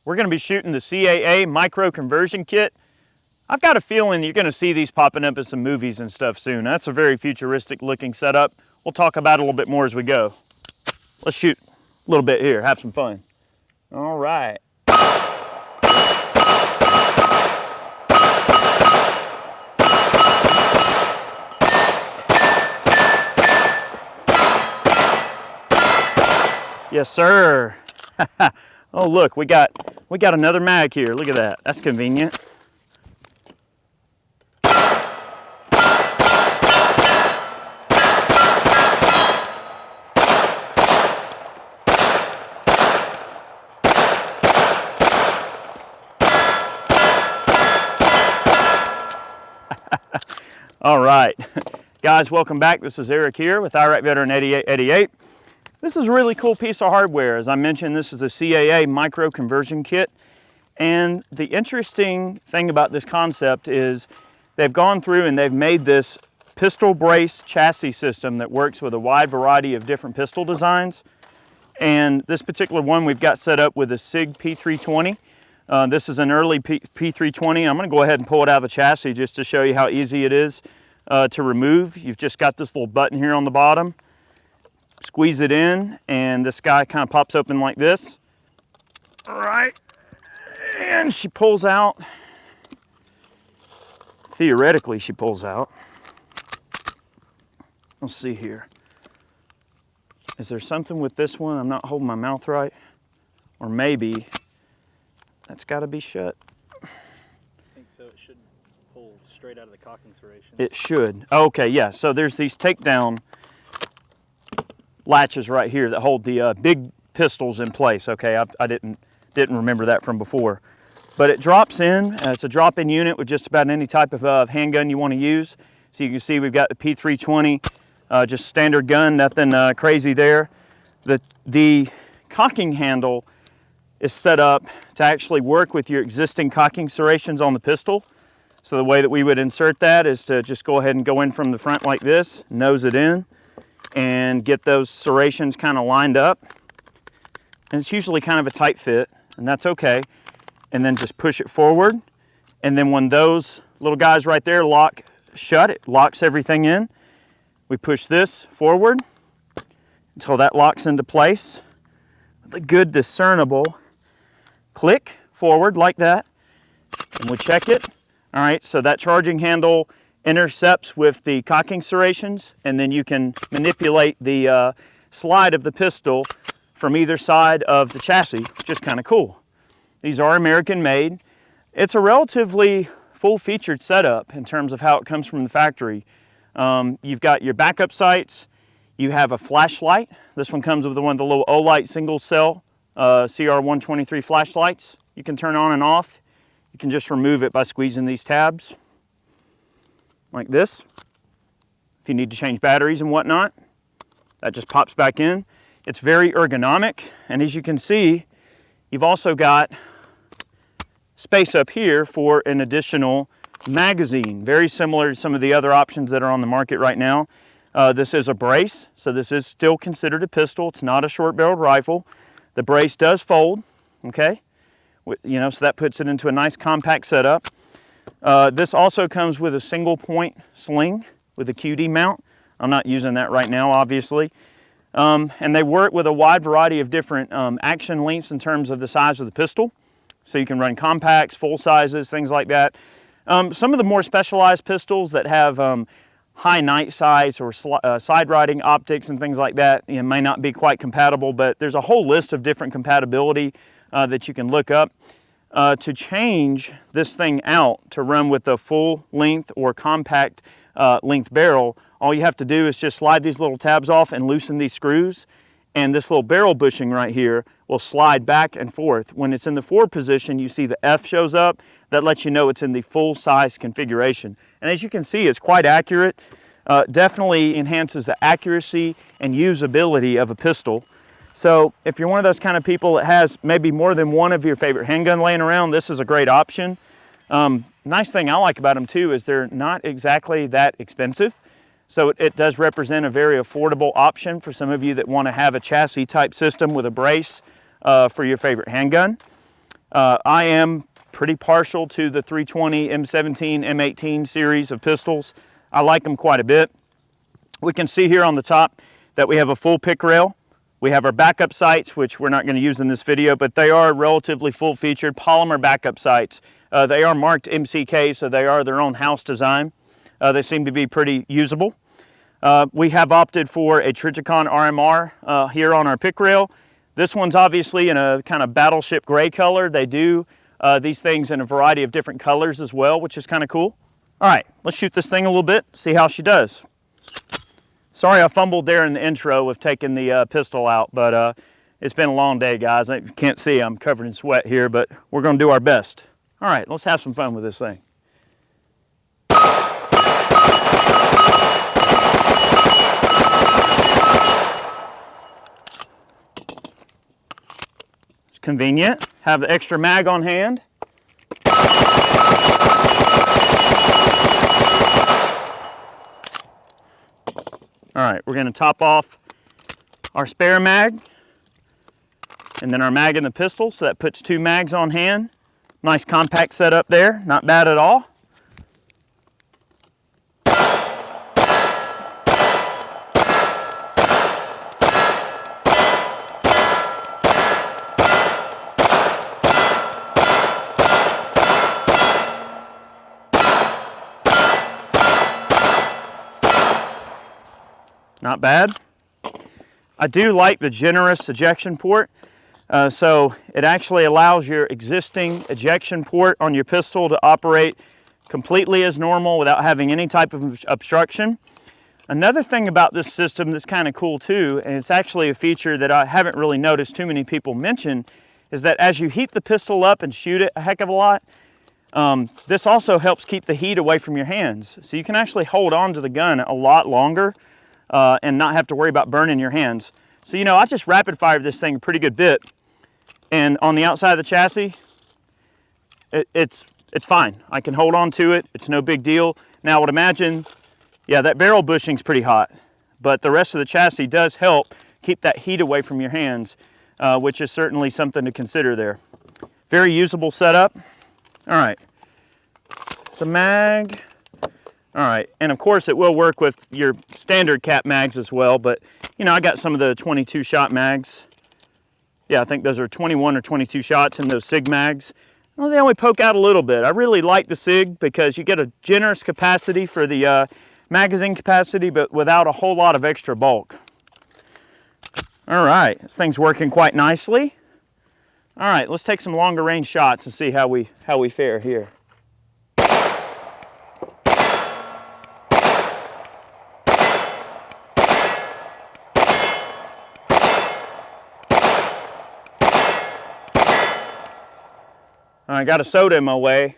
We're going to be shooting the CAA micro conversion kit. I've got a feeling you're going to see these popping up in some movies and stuff soon. That's a very futuristic looking setup. We'll talk about it a little bit more as we go. Let's shoot a little bit here, have some fun. All right. Yes, sir. Oh, look, we got another mag here. Look at that. That's convenient. All right, guys, welcome back. This is Eric here with Iraq Veteran 8888. This is a really cool piece of hardware. As I mentioned, this is a CAA micro conversion kit. And the interesting thing about this concept is they've gone through and they've made this pistol brace chassis system that works with a wide variety of different pistol designs. And this particular one we've got set up with a Sig P320. This is an early P320. I'm going to go ahead and pull it out of the chassis just to show you how easy it is to remove. You've just got this little button here on the bottom. Squeeze it in, and this guy kind of pops open like this. All right, and she pulls out. Theoretically, she pulls out. Let's see here. Is there something with this one? I'm not holding my mouth right. Or maybe that's got to be shut. I think so. It should pull straight out of the cocking serration. It should. Okay, yeah. So there's these takedown latches right here that hold the big pistols in place. Okay, I didn't remember that from before. But it drops in. It's a drop-in unit with just about any type of handgun you want to use. So you can see we've got the P320, just standard gun, nothing crazy there. The cocking handle is set up to actually work with your existing cocking serrations on the pistol. So the way that we would insert that is to just go ahead and go in from the front like this, nose it in, and get those serrations kind of lined up. And it's usually kind of a tight fit, and that's okay. And then just push it forward. And then when those little guys right there lock shut, it locks everything in. We push this forward until that locks into place with a good discernible click forward like that. And we check it. All right, so that charging handle intercepts with the cocking serrations, and then you can manipulate the slide of the pistol from either side of the chassis, which is kind of cool. These are American made. It's a relatively full-featured setup in terms of how it comes from the factory. You've got your backup sights. You have a flashlight. This one comes with one of the little Olight single cell CR123 flashlights. You can turn on and off. You can just remove it by squeezing these tabs like this. If you need to change batteries and whatnot, that just pops back in. It's very ergonomic, and as you can see, you've also got space up here for an additional magazine, very similar to some of the other options that are on the market right now. This is a brace, so this is still considered a pistol. It's not a short-barreled rifle. The brace does fold, okay? You know, so that puts it into a nice compact setup. This also comes with a single point sling with a QD mount. I'm not using that right now, obviously. And they work with a wide variety of different action lengths in terms of the size of the pistol. So you can run compacts, full sizes, things like that. Some of the more specialized pistols that have high night sights or side riding optics and things like that, you know, may not be quite compatible, but there's a whole list of different compatibility that you can look up. To change this thing out to run with a full length or compact length barrel, all you have to do is just slide these little tabs off and loosen these screws, and this little barrel bushing right here will slide back and forth. When it's in the forward position, you see the F shows up. That lets you know it's in the full size configuration. And as you can see, it's quite accurate. Definitely enhances the accuracy and usability of a pistol. So if you're one of those kind of people that has maybe more than one of your favorite handgun laying around, this is a great option. Nice thing I like about them too is they're not exactly that expensive. So it does represent a very affordable option for some of you that want to have a chassis type system with a brace for your favorite handgun. I am pretty partial to the 320 M17, M18 series of pistols. I like them quite a bit. We can see here on the top that we have a full pick rail. We have our backup sights, which we're not going to use in this video, but they are relatively full-featured polymer backup sights. They are marked MCK, so they are their own house design. They seem to be pretty usable. We have opted for a Trijicon RMR here on our pick rail. This one's obviously in a kind of battleship gray color. They do these things in a variety of different colors as well, which is kind of cool. All right, let's shoot this thing a little bit, see how she does. Sorry I fumbled there in the intro with taking the pistol out, but it's been a long day, guys. You can't see I'm covered in sweat here, but we're gonna do our best. All right, let's have some fun with this thing. It's convenient, have the extra mag on hand. All right, we're gonna top off our spare mag and then our mag in the pistol, so that puts 2 mags on hand. Nice compact setup there, not bad at all. Not bad. I do like the generous ejection port. So it actually allows your existing ejection port on your pistol to operate completely as normal without having any type of obstruction. Another thing about this system that's kind of cool too, and it's actually a feature that I haven't really noticed too many people mention, is that as you heat the pistol up and shoot it a heck of a lot, this also helps keep the heat away from your hands. So you can actually hold on to the gun a lot longer and not have to worry about burning your hands. So, you know, I just rapid fired this thing a pretty good bit, and on the outside of the chassis, it's fine. I can hold on to it. It's no big deal. Now, I would imagine, yeah, that barrel bushing's pretty hot, but the rest of the chassis does help keep that heat away from your hands, which is certainly something to consider there. Very usable setup. All right, so mag. All right, and of course it will work with your standard cap mags as well, but you know, I got some of the 22 shot mags. Yeah, I think those are 21 or 22 shots in those Sig mags. Well, they only poke out a little bit. I really like the Sig because you get a generous capacity for the magazine capacity, but without a whole lot of extra bulk. All right, this thing's working quite nicely. All right, let's take some longer range shots and see how we fare here. I got a soda in my way.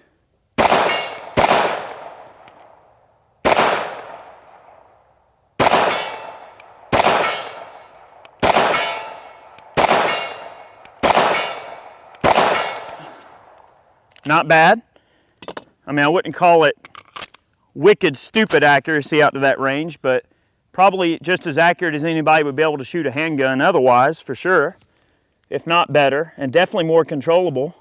Not bad. I mean, I wouldn't call it wicked stupid accuracy out to that range, but probably just as accurate as anybody would be able to shoot a handgun otherwise, for sure. If not better, and definitely more controllable.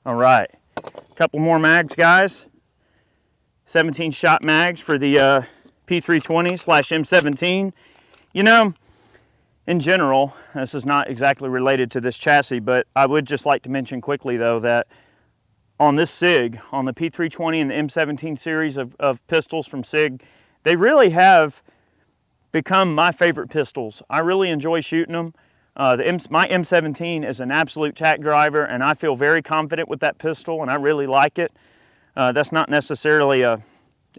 All right, a couple more mags, guys. 17 shot mags for the P320/M17. You know, in general, this is not exactly related to this chassis, but I would just like to mention quickly though that on this Sig, on the P320 and the M17 series of pistols from Sig, they really have become my favorite pistols. I really enjoy shooting them. My M17 is an absolute tack driver, and I feel very confident with that pistol, and I really like it. That's not necessarily a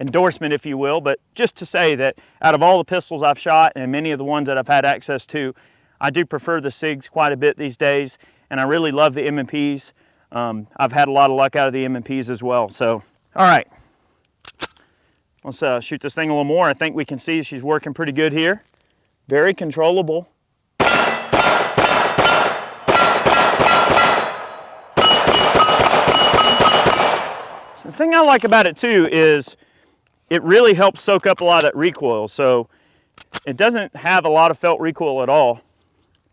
endorsement, if you will, but just to say that out of all the pistols I've shot and many of the ones that I've had access to, I do prefer the Sigs quite a bit these days, and I really love the M&Ps. I've had a lot of luck out of the M&Ps as well. So, all right, let's shoot this thing a little more. I think we can see she's working pretty good here. Very controllable. thing I like about it too is it really helps soak up a lot of that recoil. So it doesn't have a lot of felt recoil at all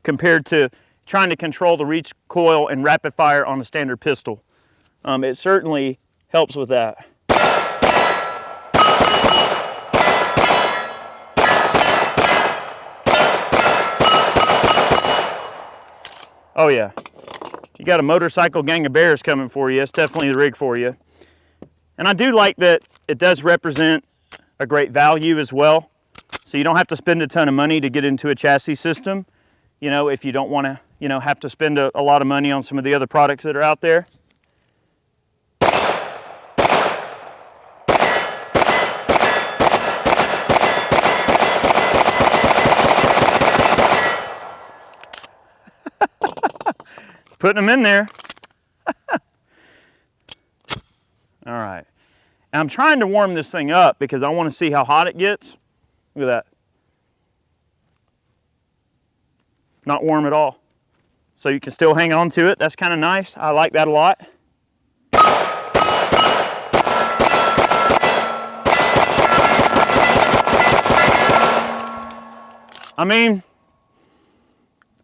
compared to trying to control the recoil and rapid fire on a standard pistol. It certainly helps with that. Oh yeah, you got a motorcycle gang of bears coming for you. It's definitely the rig for you. And I do like that it does represent a great value as well. So you don't have to spend a ton of money to get into a chassis system. You know, if you don't want to, you know, have to spend a lot of money on some of the other products that are out there. Putting them in there. All right. And I'm trying to warm this thing up because I want to see how hot it gets. Look at that. Not warm at all. So you can still hang on to it. That's kind of nice. I like that a lot. I mean,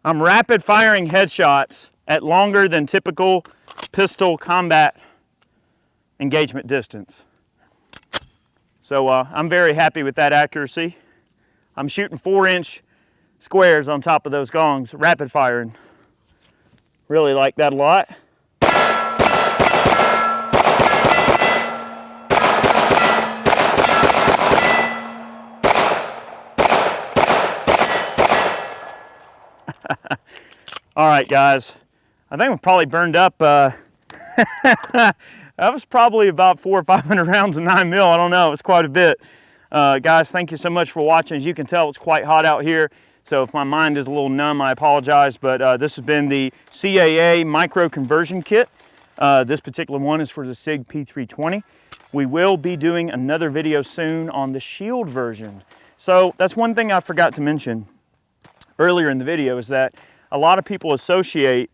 I'm rapid firing headshots at longer than typical pistol combat engagement distance. So I'm very happy with that accuracy. I'm shooting 4-inch squares on top of those gongs, rapid firing. Really like that a lot. All right, guys. I think we've probably burned up, that was probably about 400 or 500 rounds of 9mm. I don't know, it's quite a bit. Guys, thank you so much for watching. As you can tell, it's quite hot out here. So if my mind is a little numb, I apologize, but this has been the CAA micro conversion kit. This particular one is for the Sig P320. We will be doing another video soon on the Shield version. So that's one thing I forgot to mention earlier in the video, is that a lot of people associate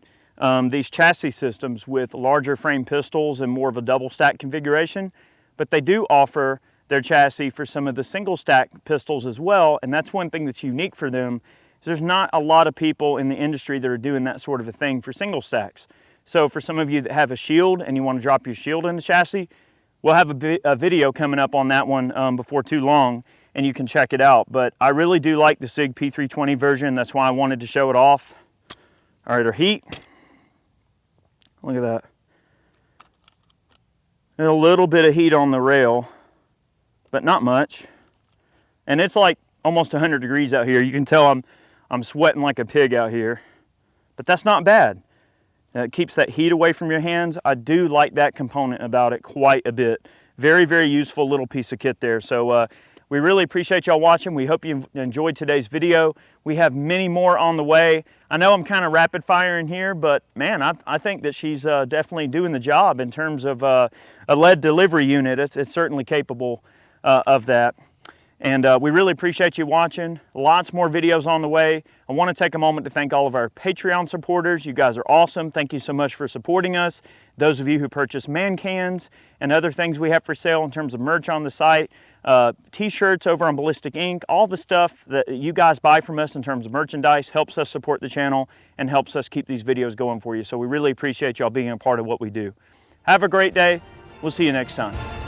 these chassis systems with larger frame pistols and more of a double stack configuration, but they do offer their chassis for some of the single stack pistols as well. And that's one thing that's unique for them. There's not a lot of people in the industry that are doing that sort of a thing for single stacks. So for some of you that have a Shield and you want to drop your Shield in the chassis, we'll have a video coming up on that one before too long, and you can check it out. But I really do like the Sig P320 version. That's why I wanted to show it off. All right, our heat. Look at that. And a little bit of heat on the rail, but not much. And it's like almost 100 degrees out here. You can tell I'm sweating like a pig out here, but that's not bad. It keeps that heat away from your hands. I do like that component about it quite a bit. Very, very useful little piece of kit there. So we really appreciate y'all watching. We hope you enjoyed today's video. We have many more on the way. I know I'm kind of rapid firing here, but man, I think that she's definitely doing the job in terms of a lead delivery unit. It's certainly capable of that. And we really appreciate you watching. Lots more videos on the way. I want to take a moment to thank all of our Patreon supporters. You guys are awesome. Thank you so much for supporting us. Those of you who purchase man cans and other things we have for sale in terms of merch on the site, t-shirts over on Ballistic Ink, all the stuff that you guys buy from us in terms of merchandise helps us support the channel and helps us keep these videos going for you. So we really appreciate y'all being a part of what we do. Have a great day. We'll see you next time.